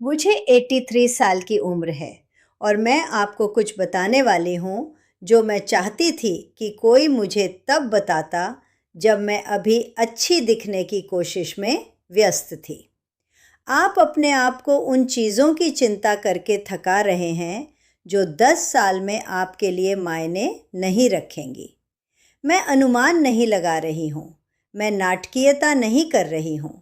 मुझे 83 साल की उम्र है और मैं आपको कुछ बताने वाली हूँ जो मैं चाहती थी कि कोई मुझे तब बताता जब मैं अभी अच्छी दिखने की कोशिश में व्यस्त थी। आप अपने आप को उन चीज़ों की चिंता करके थका रहे हैं जो 10 साल में आपके लिए मायने नहीं रखेंगी। मैं अनुमान नहीं लगा रही हूँ, मैं नाटकीयता नहीं कर रही हूँ।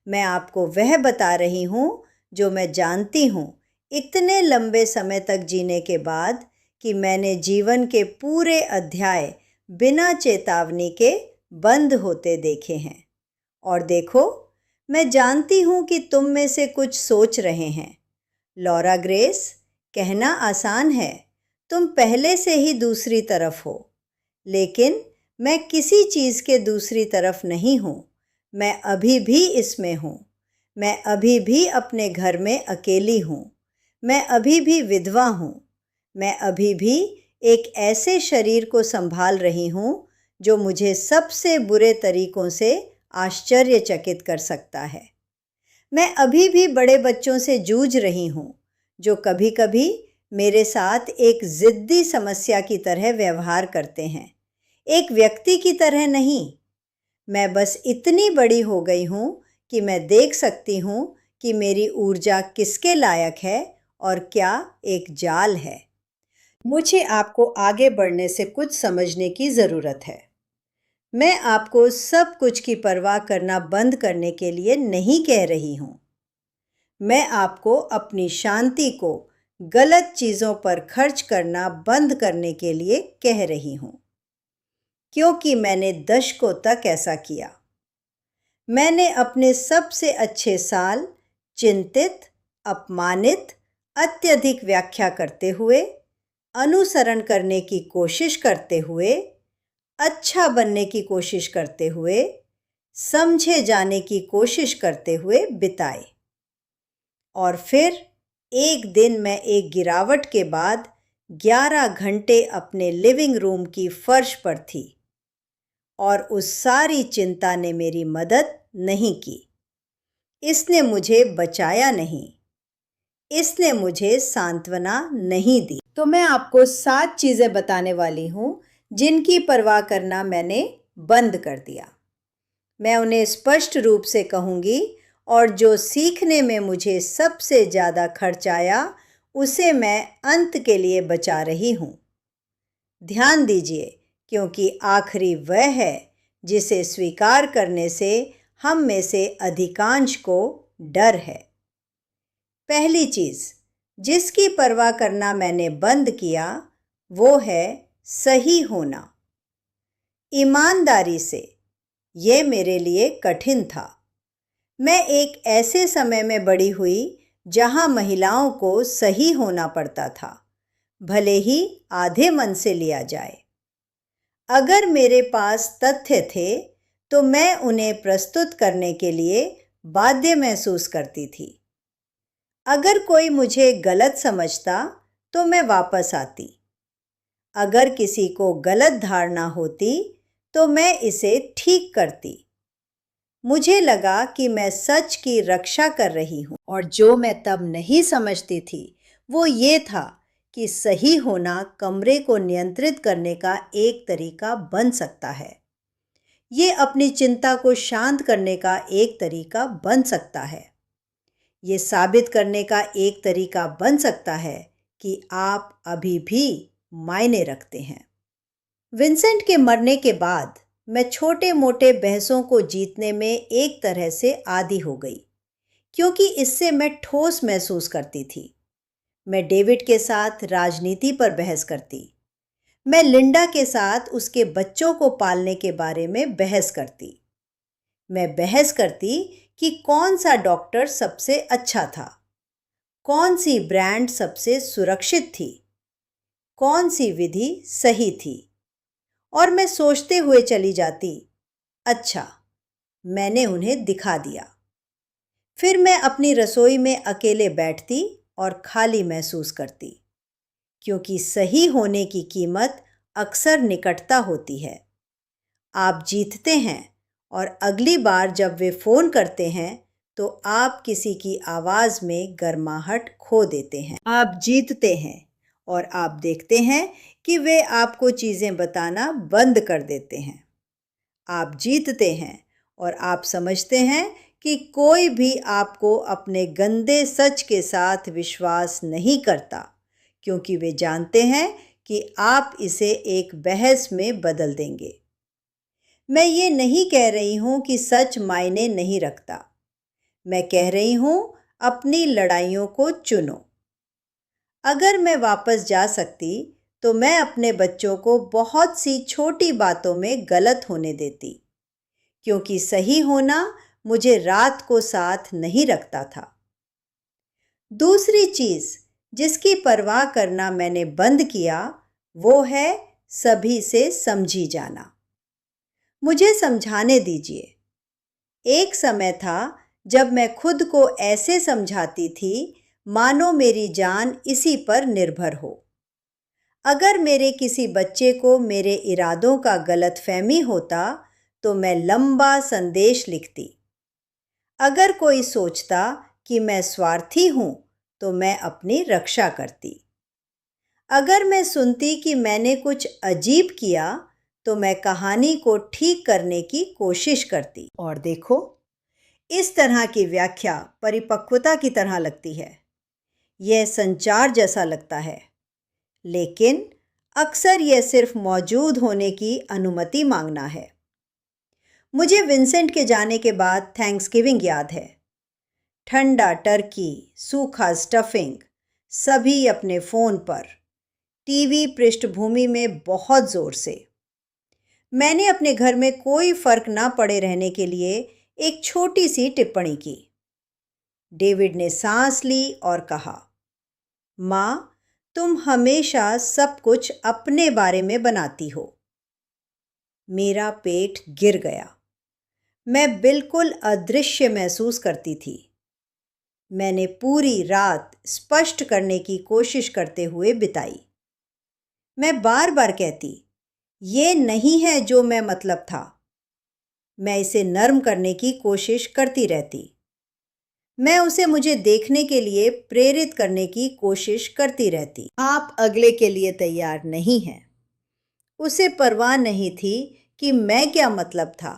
मैं आपको वह बता रही हूँ जो मैं जानती हूँ इतने लंबे समय तक जीने के बाद कि मैंने जीवन के पूरे अध्याय बिना चेतावनी के बंद होते देखे हैं। और देखो, मैं जानती हूँ कि तुम में से कुछ सोच रहे हैं, लॉरा ग्रेस, कहना आसान है, तुम पहले से ही दूसरी तरफ हो। लेकिन मैं किसी चीज़ के दूसरी तरफ नहीं हूँ। मैं अभी भी इसमें हूँ। मैं अभी भी अपने घर में अकेली हूँ। मैं अभी भी विधवा हूँ। मैं अभी भी एक ऐसे शरीर को संभाल रही हूँ जो मुझे सबसे बुरे तरीकों से आश्चर्यचकित कर सकता है। मैं अभी भी बड़े बच्चों से जूझ रही हूँ जो कभी-कभी मेरे साथ एक ज़िद्दी समस्या की तरह व्यवहार करते हैं, एक व्यक्ति की तरह नहीं। मैं बस इतनी बड़ी हो गई हूँ कि मैं देख सकती हूँ कि मेरी ऊर्जा किसके लायक है और क्या एक जाल है। मुझे आपको आगे बढ़ने से कुछ समझने की ज़रूरत है। मैं आपको सब कुछ की परवाह करना बंद करने के लिए नहीं कह रही हूँ। मैं आपको अपनी शांति को गलत चीज़ों पर खर्च करना बंद करने के लिए कह रही हूँ, क्योंकि मैंने दशकों तक ऐसा किया। मैंने अपने सबसे अच्छे साल चिंतित, अपमानित, अत्यधिक व्याख्या करते हुए, अनुसरण करने की कोशिश करते हुए, अच्छा बनने की कोशिश करते हुए, समझे जाने की कोशिश करते हुए बिताए। और फिर एक दिन मैं एक गिरावट के बाद 11 घंटे अपने लिविंग रूम की फर्श पर थी और उस सारी चिंता ने मेरी मदद नहीं की। इसने मुझे बचाया नहीं, इसने मुझे सांत्वना नहीं दी। तो मैं आपको 7 चीज़ें बताने वाली हूँ जिनकी परवाह करना मैंने बंद कर दिया। मैं उन्हें स्पष्ट रूप से कहूँगी और जो सीखने में मुझे सबसे ज़्यादा खर्च आया उसे मैं अंत के लिए बचा रही हूँ। ध्यान दीजिए, क्योंकि आखिरी वह है जिसे स्वीकार करने से हम में से अधिकांश को डर है। पहली चीज़ जिसकी परवाह करना मैंने बंद किया वो है सही होना। ईमानदारी से ये मेरे लिए कठिन था। मैं एक ऐसे समय में बड़ी हुई जहां महिलाओं को सही होना पड़ता था, भले ही आधे मन से लिया जाए। अगर मेरे पास तथ्य थे तो मैं उन्हें प्रस्तुत करने के लिए बाध्य महसूस करती थी। अगर कोई मुझे गलत समझता तो मैं वापस आती। अगर किसी को गलत धारणा होती तो मैं इसे ठीक करती। मुझे लगा कि मैं सच की रक्षा कर रही हूँ और जो मैं तब नहीं समझती थी वो ये था कि सही होना कमरे को नियंत्रित करने का एक तरीका बन सकता है। ये अपनी चिंता को शांत करने का एक तरीका बन सकता है। ये साबित करने का एक तरीका बन सकता है कि आप अभी भी मायने रखते हैं। विंसेंट के मरने के बाद मैं छोटे मोटे बहसों को जीतने में एक तरह से आदी हो गई, क्योंकि इससे मैं ठोस महसूस करती थी। मैं डेविड के साथ राजनीति पर बहस करती। मैं लिंडा के साथ उसके बच्चों को पालने के बारे में बहस करती। मैं बहस करती कि कौन सा डॉक्टर सबसे अच्छा था, कौन सी ब्रांड सबसे सुरक्षित थी, कौन सी विधि सही थी। और मैं सोचते हुए चली जाती, अच्छा, मैंने उन्हें दिखा दिया। फिर मैं अपनी रसोई में अकेले बैठती और खाली महसूस करती, क्योंकि सही होने की कीमत अक्सर निकटता होती है। आप जीतते हैं और अगली बार जब वे फ़ोन करते हैं तो आप किसी की आवाज़ में गर्माहट खो देते हैं। आप जीतते हैं और आप देखते हैं कि वे आपको चीज़ें बताना बंद कर देते हैं। आप जीतते हैं और आप समझते हैं कि कोई भी आपको अपने गंदे सच के साथ विश्वास नहीं करता, क्योंकि वे जानते हैं कि आप इसे एक बहस में बदल देंगे। मैं ये नहीं कह रही हूँ कि सच मायने नहीं रखता। मैं कह रही हूँ अपनी लड़ाइयों को चुनो। अगर मैं वापस जा सकती तो मैं अपने बच्चों को बहुत सी छोटी बातों में गलत होने देती, क्योंकि सही होना मुझे रात को साथ नहीं रखता था। दूसरी चीज़ जिसकी परवाह करना मैंने बंद किया वो है सभी से समझी जाना। मुझे समझाने दीजिए। एक समय था जब मैं खुद को ऐसे समझाती थी मानो मेरी जान इसी पर निर्भर हो। अगर मेरे किसी बच्चे को मेरे इरादों का गलतफहमी होता तो मैं लंबा संदेश लिखती। अगर कोई सोचता कि मैं स्वार्थी हूँ तो मैं अपनी रक्षा करती। अगर मैं सुनती कि मैंने कुछ अजीब किया तो मैं कहानी को ठीक करने की कोशिश करती। और देखो, इस तरह की व्याख्या परिपक्वता की तरह लगती है। यह संचार जैसा लगता है, लेकिन अक्सर यह सिर्फ मौजूद होने की अनुमति मांगना है। मुझे विंसेंट के जाने के बाद थैंक्सगिविंग याद है। ठंडा टर्की, सूखा स्टफिंग, सभी अपने फ़ोन पर, टीवी पृष्ठभूमि में बहुत ज़ोर से। मैंने अपने घर में कोई फ़र्क ना पड़े रहने के लिए एक छोटी सी टिप्पणी की। डेविड ने सांस ली और कहा, माँ, तुम हमेशा सब कुछ अपने बारे में बनाती हो। मेरा पेट गिर गया। मैं बिल्कुल अदृश्य महसूस करती थी। मैंने पूरी रात स्पष्ट करने की कोशिश करते हुए बिताई। मैं बार बार कहती, ये नहीं है जो मैं मतलब था। मैं इसे नर्म करने की कोशिश करती रहती। मैं उसे मुझे देखने के लिए प्रेरित करने की कोशिश करती रहती। आप अगले के लिए तैयार नहीं हैं। उसे परवाह नहीं थी कि मैं क्या मतलब था।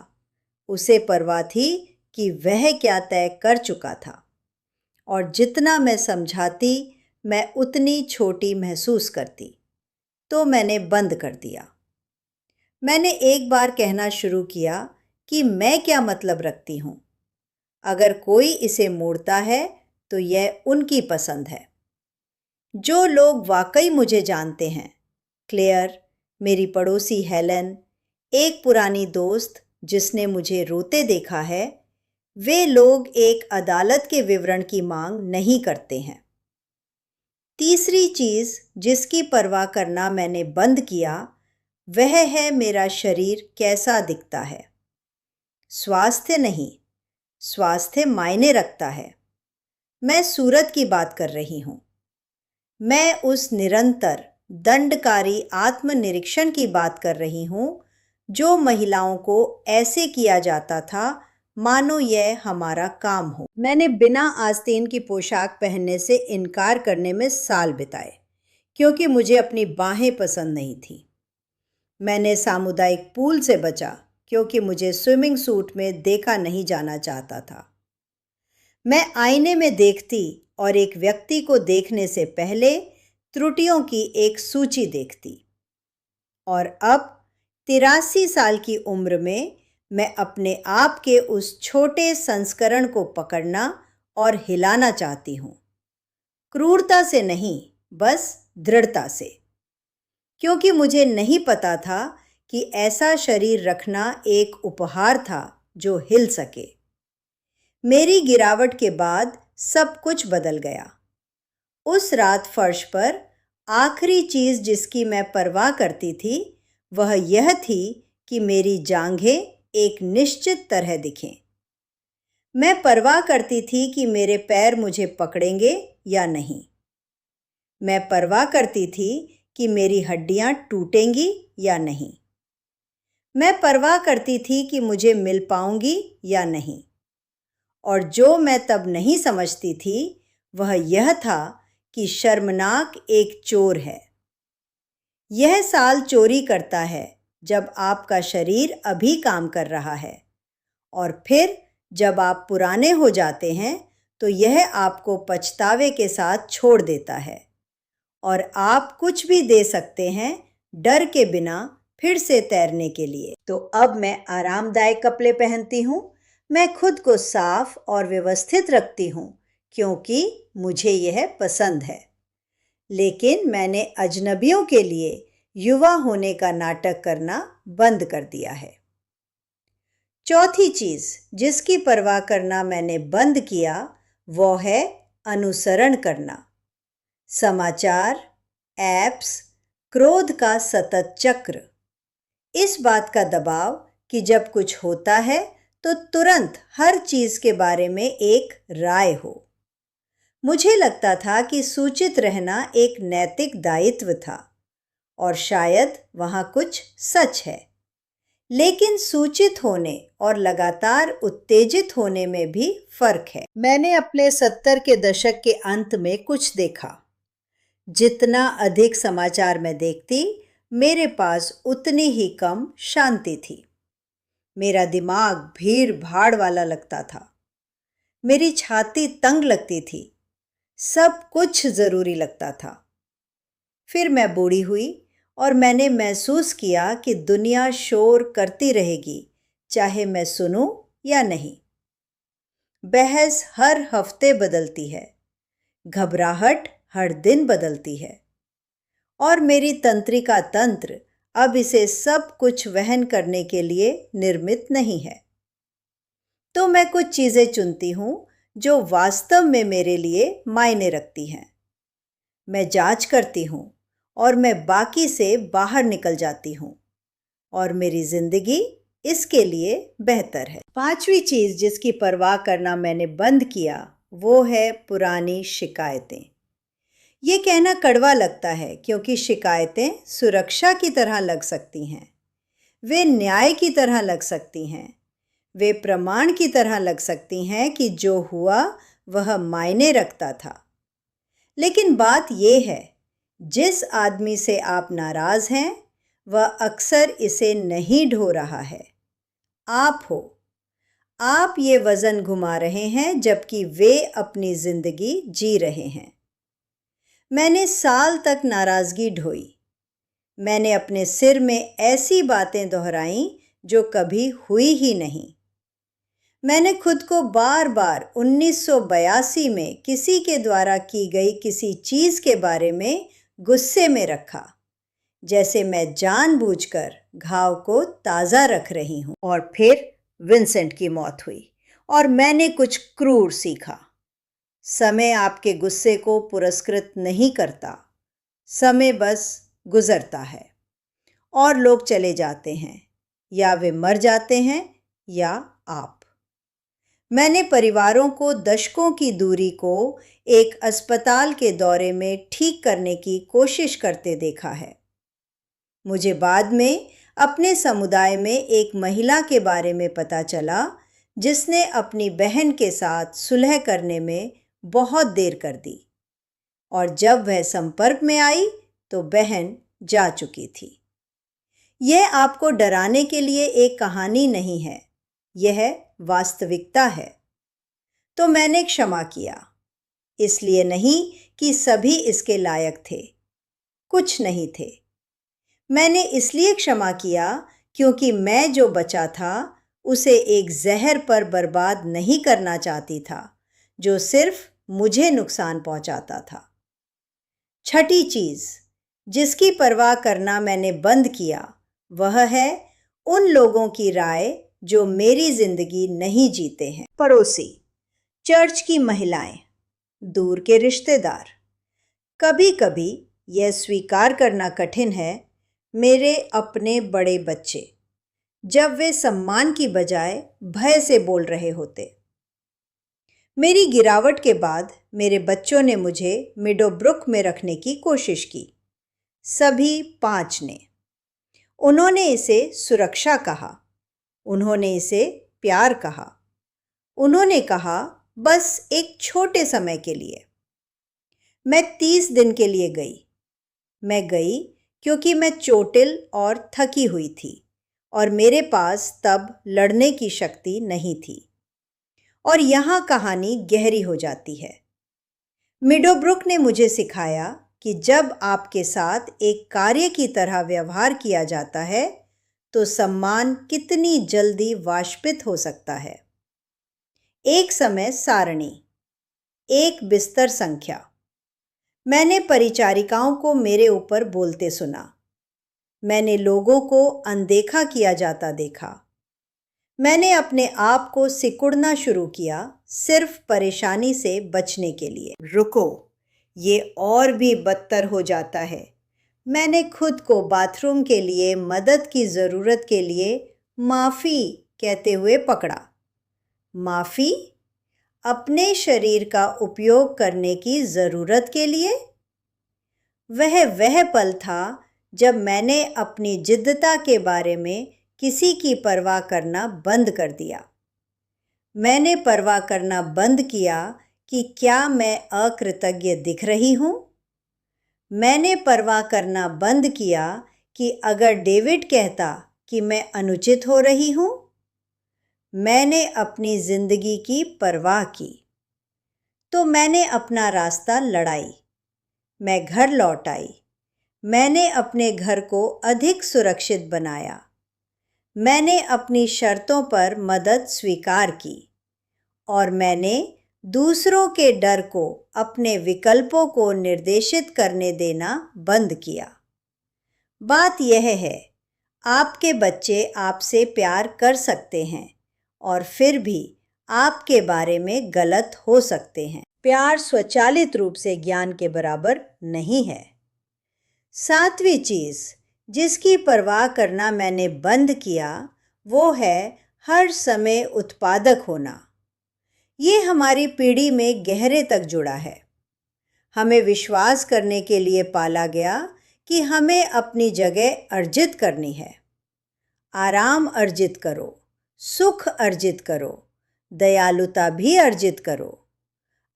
उसे परवाह थी कि वह क्या तय कर चुका था। और जितना मैं समझाती, मैं उतनी छोटी महसूस करती। तो मैंने बंद कर दिया। मैंने एक बार कहना शुरू किया कि मैं क्या मतलब रखती हूँ। अगर कोई इसे मोड़ता है तो यह उनकी पसंद है। जो लोग वाकई मुझे जानते हैं, क्लेयर, मेरी पड़ोसी हेलन, एक पुरानी दोस्त जिसने मुझे रोते देखा है, वे लोग एक अदालत के विवरण की मांग नहीं करते हैं। तीसरी चीज़ जिसकी परवाह करना मैंने बंद किया वह है मेरा शरीर कैसा दिखता है। स्वास्थ्य नहीं, स्वास्थ्य मायने रखता है। मैं सूरत की बात कर रही हूँ। मैं उस निरंतर दंडकारी आत्मनिरीक्षण की बात कर रही हूँ जो महिलाओं को ऐसे किया जाता था मानो यह हमारा काम हो। मैंने बिना आस्तीन की पोशाक पहनने से इनकार करने में साल बिताए, क्योंकि मुझे अपनी बाहें पसंद नहीं थी। मैंने सामुदायिक पूल से बचा, क्योंकि मुझे स्विमिंग सूट में देखा नहीं जाना चाहता था। मैं आईने में देखती और एक व्यक्ति को देखने से पहले त्रुटियों की एक सूची देखती। और अब 83 साल की उम्र में मैं अपने आप के उस छोटे संस्करण को पकड़ना और हिलाना चाहती हूँ। क्रूरता से नहीं, बस दृढ़ता से। क्योंकि मुझे नहीं पता था कि ऐसा शरीर रखना एक उपहार था जो हिल सके। मेरी गिरावट के बाद सब कुछ बदल गया। उस रात फर्श पर आखिरी चीज़ जिसकी मैं परवाह करती थी वह यह थी कि मेरी जांघें एक निश्चित तरह दिखें। मैं परवाह करती थी कि मेरे पैर मुझे पकड़ेंगे या नहीं। मैं परवाह करती थी कि मेरी हड्डियां टूटेंगी या नहीं। मैं परवाह करती थी कि मुझे मिल पाऊंगी या नहीं। और जो मैं तब नहीं समझती थी वह यह था कि शर्मनाक एक चोर है। यह साल चोरी करता है जब आपका शरीर अभी काम कर रहा है, और फिर जब आप पुराने हो जाते हैं तो यह आपको पछतावे के साथ छोड़ देता है और आप कुछ भी दे सकते हैं डर के बिना फिर से तैरने के लिए। तो अब मैं आरामदायक कपड़े पहनती हूँ, मैं खुद को साफ और व्यवस्थित रखती हूँ क्योंकि मुझे यह पसंद है। लेकिन मैंने अजनबियों के लिए युवा होने का नाटक करना बंद कर दिया है। चौथी चीज़ जिसकी परवाह करना मैंने बंद किया वो है अनुसरण करना। समाचार, ऐप्स, क्रोध का सतत चक्र, इस बात का दबाव कि जब कुछ होता है तो तुरंत हर चीज़ के बारे में एक राय हो। मुझे लगता था कि सूचित रहना एक नैतिक दायित्व था और शायद वहाँ कुछ सच है, लेकिन सूचित होने और लगातार उत्तेजित होने में भी फर्क है। मैंने अपने 70 के दशक के अंत में कुछ देखा। जितना अधिक समाचार मैं देखती, मेरे पास उतनी ही कम शांति थी। मेरा दिमाग भीड़ भाड़ वाला लगता था, मेरी छाती तंग लगती थी, सब कुछ ज़रूरी लगता था। फिर मैं बूढ़ी हुई और मैंने महसूस किया कि दुनिया शोर करती रहेगी चाहे मैं सुनूं या नहीं। बहस हर हफ्ते बदलती है, घबराहट हर दिन बदलती है, और मेरी तंत्रिका तंत्र अब इसे सब कुछ वहन करने के लिए निर्मित नहीं है। तो मैं कुछ चीज़ें चुनती हूँ जो वास्तव में मेरे लिए मायने रखती हैं। मैं जांच करती हूँ और मैं बाकी से बाहर निकल जाती हूँ, और मेरी ज़िंदगी इसके लिए बेहतर है। पांचवी चीज़ जिसकी परवाह करना मैंने बंद किया वो है पुरानी शिकायतें। ये कहना कड़वा लगता है क्योंकि शिकायतें सुरक्षा की तरह लग सकती हैं, वे न्याय की तरह लग सकती हैं, वे प्रमाण की तरह लग सकती हैं कि जो हुआ वह मायने रखता था। लेकिन बात यह है, जिस आदमी से आप नाराज़ हैं वह अक्सर इसे नहीं ढो रहा है, आप हो। आप ये वज़न घुमा रहे हैं जबकि वे अपनी ज़िंदगी जी रहे हैं। मैंने साल तक नाराज़गी ढोई। मैंने अपने सिर में ऐसी बातें दोहराईं जो कभी हुई ही नहीं। मैंने खुद को बार बार 1982 में किसी के द्वारा की गई किसी चीज़ के बारे में गुस्से में रखा, जैसे मैं जानबूझकर घाव को ताज़ा रख रही हूँ। और फिर विंसेंट की मौत हुई और मैंने कुछ क्रूर सीखा। समय आपके गुस्से को पुरस्कृत नहीं करता, समय बस गुजरता है और लोग चले जाते हैं, या वे मर जाते हैं या आप। मैंने परिवारों को दशकों की दूरी को एक अस्पताल के दौरे में ठीक करने की कोशिश करते देखा है। मुझे बाद में अपने समुदाय में एक महिला के बारे में पता चला जिसने अपनी बहन के साथ सुलह करने में बहुत देर कर दी, और जब वह संपर्क में आई तो बहन जा चुकी थी। यह आपको डराने के लिए एक कहानी नहीं है, यह वास्तविकता है। तो मैंने क्षमा किया, इसलिए नहीं कि सभी इसके लायक थे, कुछ नहीं थे। मैंने इसलिए क्षमा किया क्योंकि मैं जो बचा था उसे एक जहर पर बर्बाद नहीं करना चाहती था जो सिर्फ मुझे नुकसान पहुंचाता था। छठी चीज़ जिसकी परवाह करना मैंने बंद किया वह है उन लोगों की राय जो मेरी जिंदगी नहीं जीते हैं। पड़ोसी, चर्च की महिलाएं, दूर के रिश्तेदार। कभी कभी यह स्वीकार करना कठिन है, मेरे अपने बड़े बच्चे, जब वे सम्मान की बजाय भय से बोल रहे होते। मेरी गिरावट के बाद मेरे बच्चों ने मुझे मिडोब्रुक में रखने की कोशिश की, सभी 5 ने। उन्होंने इसे सुरक्षा कहा, उन्होंने इसे प्यार कहा, उन्होंने कहा, बस एक छोटे समय के लिए। मैं 30 दिन के लिए गई। मैं गई क्योंकि मैं चोटिल और थकी हुई थी और मेरे पास तब लड़ने की शक्ति नहीं थी। और यहाँ कहानी गहरी हो जाती है। मिडोब्रुक ने मुझे सिखाया कि जब आपके साथ एक कार्य की तरह व्यवहार किया जाता है तो सम्मान कितनी जल्दी वाष्पित हो सकता है। एक समय सारणी, एक बिस्तर संख्या। मैंने परिचारिकाओं को मेरे ऊपर बोलते सुना। मैंने लोगों को अनदेखा किया जाता देखा। मैंने अपने आप को सिकुड़ना शुरू किया सिर्फ परेशानी से बचने के लिए। रुको, ये और भी बदतर हो जाता है। मैंने खुद को बाथरूम के लिए मदद की ज़रूरत के लिए माफ़ी कहते हुए पकड़ा। माफ़ी? अपने शरीर का उपयोग करने की ज़रूरत के लिए? वह पल था जब मैंने अपनी जिद्दता के बारे में किसी की परवाह करना बंद कर दिया। मैंने परवाह करना बंद किया कि क्या मैं अकृतज्ञ दिख रही हूँ। मैंने परवाह करना बंद किया कि अगर डेविड कहता कि मैं अनुचित हो रही हूँ। मैंने अपनी जिंदगी की परवाह की। तो मैंने अपना रास्ता लड़ाई। मैं घर लौट आई। मैंने अपने घर को अधिक सुरक्षित बनाया। मैंने अपनी शर्तों पर मदद स्वीकार की और मैंने दूसरों के डर को अपने विकल्पों को निर्देशित करने देना बंद किया। बात यह है, आपके बच्चे आपसे प्यार कर सकते हैं और फिर भी आपके बारे में गलत हो सकते हैं। प्यार स्वचालित रूप से ज्ञान के बराबर नहीं है। 7वीं चीज़ जिसकी परवाह करना मैंने बंद किया वो है हर समय उत्पादक होना। ये हमारी पीढ़ी में गहरे तक जुड़ा है। हमें विश्वास करने के लिए पाला गया कि हमें अपनी जगह अर्जित करनी है। आराम अर्जित करो, सुख अर्जित करो, दयालुता भी अर्जित करो।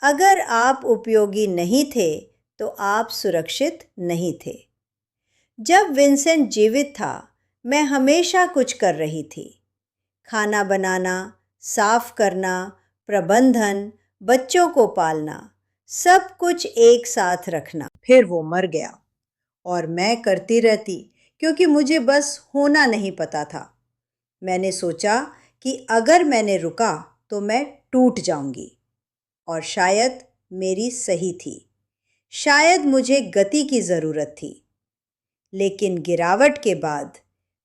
अगर आप उपयोगी नहीं थे तो आप सुरक्षित नहीं थे। जब विंसेंट जीवित था मैं हमेशा कुछ कर रही थी। खाना बनाना, साफ करना, प्रबंधन, बच्चों को पालना, सब कुछ एक साथ रखना। फिर वो मर गया और मैं करती रहती क्योंकि मुझे बस होना नहीं पता था। मैंने सोचा कि अगर मैंने रुका तो मैं टूट जाऊंगी और शायद मेरी सही थी। शायद मुझे गति की ज़रूरत थी। लेकिन गिरावट के बाद,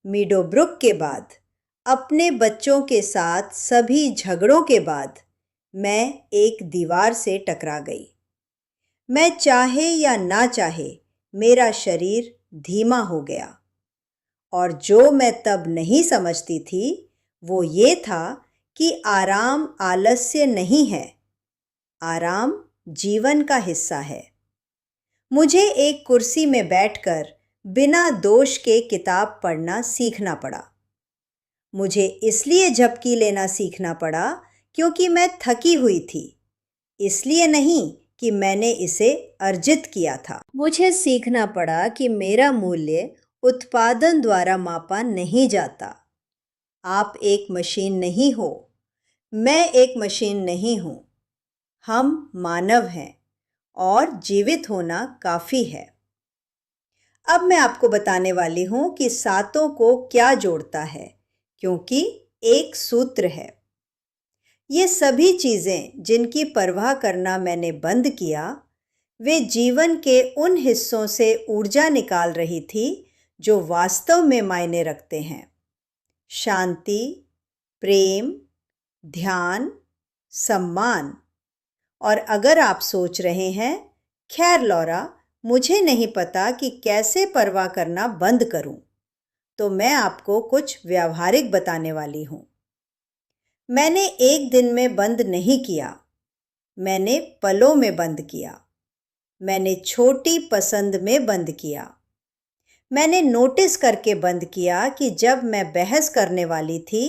मीडोब्रुक के बाद, अपने बच्चों के साथ सभी झगड़ों के बाद मैं एक दीवार से टकरा गई। मैं चाहे या ना चाहे मेरा शरीर धीमा हो गया और जो मैं तब नहीं समझती थी वो ये था कि आराम आलस्य नहीं है, आराम जीवन का हिस्सा है। मुझे एक कुर्सी में बैठकर बिना दोष के किताब पढ़ना सीखना पड़ा। मुझे इसलिए झपकी लेना सीखना पड़ा क्योंकि मैं थकी हुई थी, इसलिए नहीं कि मैंने इसे अर्जित किया था। मुझे सीखना पड़ा कि मेरा मूल्य उत्पादन द्वारा मापा नहीं जाता। आप एक मशीन नहीं हो, मैं एक मशीन नहीं हूँ। हम मानव हैं और जीवित होना काफ़ी है। अब मैं आपको बताने वाली हूँ कि सातों को क्या जोड़ता है, क्योंकि एक सूत्र है। ये सभी चीज़ें जिनकी परवाह करना मैंने बंद किया, वे जीवन के उन हिस्सों से ऊर्जा निकाल रही थी जो वास्तव में मायने रखते हैं। शांति, प्रेम, ध्यान, सम्मान। और अगर आप सोच रहे हैं, खैर लौरा, मुझे नहीं पता कि कैसे परवाह करना बंद करूं, तो मैं आपको कुछ व्यावहारिक बताने वाली हूं। मैंने एक दिन में बंद नहीं किया, मैंने पलों में बंद किया। मैंने छोटी पसंद में बंद किया। मैंने नोटिस करके बंद किया कि जब मैं बहस करने वाली थी,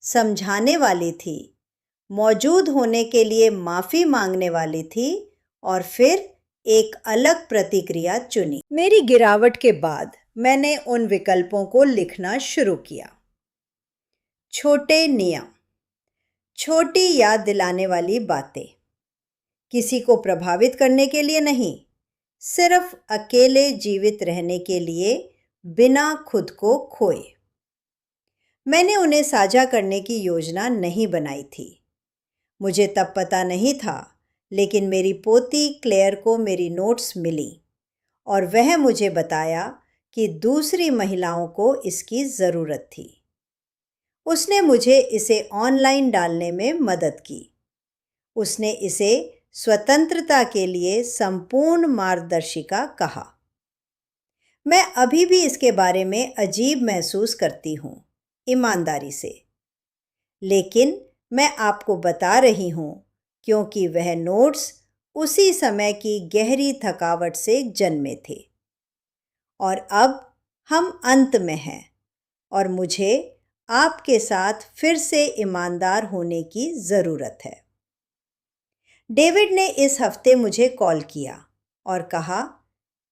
समझाने वाली थी, मौजूद होने के लिए माफ़ी मांगने वाली थी और फिर एक अलग प्रतिक्रिया चुनी। मेरी गिरावट के बाद मैंने उन विकल्पों को लिखना शुरू किया। छोटे नियम, छोटी याद दिलाने वाली बातें, किसी को प्रभावित करने के लिए नहीं, सिर्फ अकेले जीवित रहने के लिए बिना खुद को खोए। मैंने उन्हें साझा करने की योजना नहीं बनाई थी। मुझे तब पता नहीं था, लेकिन मेरी पोती क्लेयर को मेरी नोट्स मिली और वह मुझे बताया कि दूसरी महिलाओं को इसकी ज़रूरत थी। उसने मुझे इसे ऑनलाइन डालने में मदद की। उसने इसे स्वतंत्रता के लिए संपूर्ण मार्गदर्शिका कहा। मैं अभी भी इसके बारे में अजीब महसूस करती हूँ, ईमानदारी से, लेकिन मैं आपको बता रही हूँ क्योंकि वह नोट्स उसी समय की गहरी थकावट से जन्मे थे। और अब हम अंत में हैं और मुझे आपके साथ फिर से ईमानदार होने की ज़रूरत है। डेविड ने इस हफ्ते मुझे कॉल किया और कहा,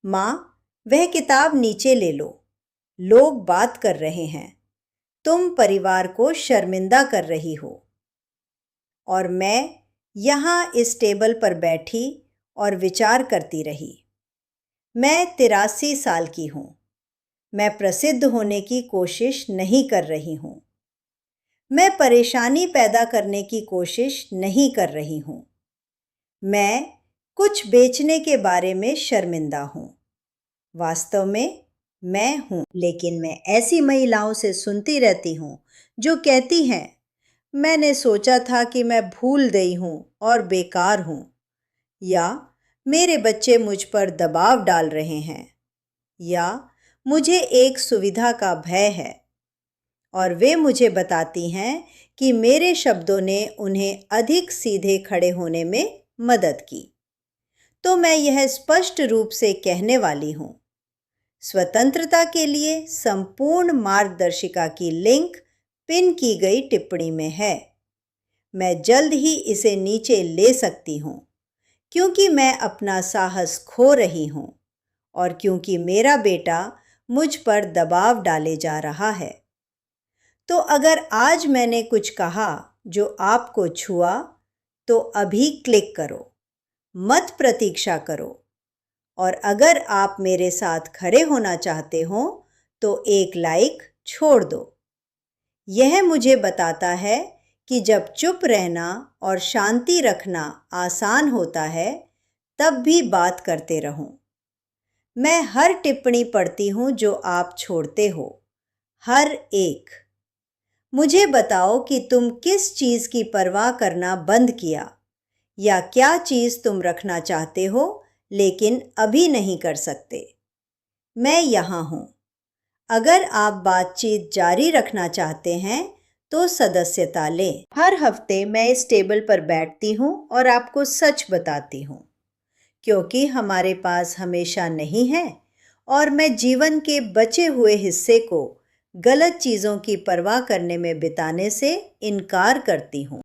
माँ, वह किताब नीचे ले लो, लोग बात कर रहे हैं, तुम परिवार को शर्मिंदा कर रही हो। और मैं यहाँ इस टेबल पर बैठी और विचार करती रही। मैं 83 साल की हूँ। मैं प्रसिद्ध होने की कोशिश नहीं कर रही हूँ। मैं परेशानी पैदा करने की कोशिश नहीं कर रही हूँ। मैं कुछ बेचने के बारे में शर्मिंदा हूँ। वास्तव में मैं हूँ, लेकिन मैं ऐसी महिलाओं से सुनती रहती हूँ जो कहती हैं, मैंने सोचा था कि मैं भूल गई हूँ और बेकार हूँ, या मेरे बच्चे मुझ पर दबाव डाल रहे हैं, या मुझे एक सुविधा का भय है। और वे मुझे बताती हैं कि मेरे शब्दों ने उन्हें अधिक सीधे खड़े होने में मदद की। तो मैं यह स्पष्ट रूप से कहने वाली हूँ, स्वतंत्रता के लिए संपूर्ण मार्गदर्शिका की लिंक पिन की गई टिप्पणी में है। मैं जल्द ही इसे नीचे ले सकती हूँ क्योंकि मैं अपना साहस खो रही हूँ और क्योंकि मेरा बेटा मुझ पर दबाव डाले जा रहा है। तो अगर आज मैंने कुछ कहा जो आपको छुआ, तो अभी क्लिक करो, मत प्रतीक्षा करो। और अगर आप मेरे साथ खड़े होना चाहते हो तो एक लाइक छोड़ दो। यह मुझे बताता है कि जब चुप रहना और शांति रखना आसान होता है, तब भी बात करते रहो। मैं हर टिप्पणी पढ़ती हूँ जो आप छोड़ते हो, हर एक। मुझे बताओ कि तुम किस चीज़ की परवाह करना बंद किया, या क्या चीज़ तुम रखना चाहते हो लेकिन अभी नहीं कर सकते। मैं यहाँ हूँ। अगर आप बातचीत जारी रखना चाहते हैं तो सदस्यता लें। हर हफ्ते मैं इस टेबल पर बैठती हूँ और आपको सच बताती हूँ, क्योंकि हमारे पास हमेशा नहीं है और मैं जीवन के बचे हुए हिस्से को गलत चीज़ों की परवाह करने में बिताने से इनकार करती हूँ।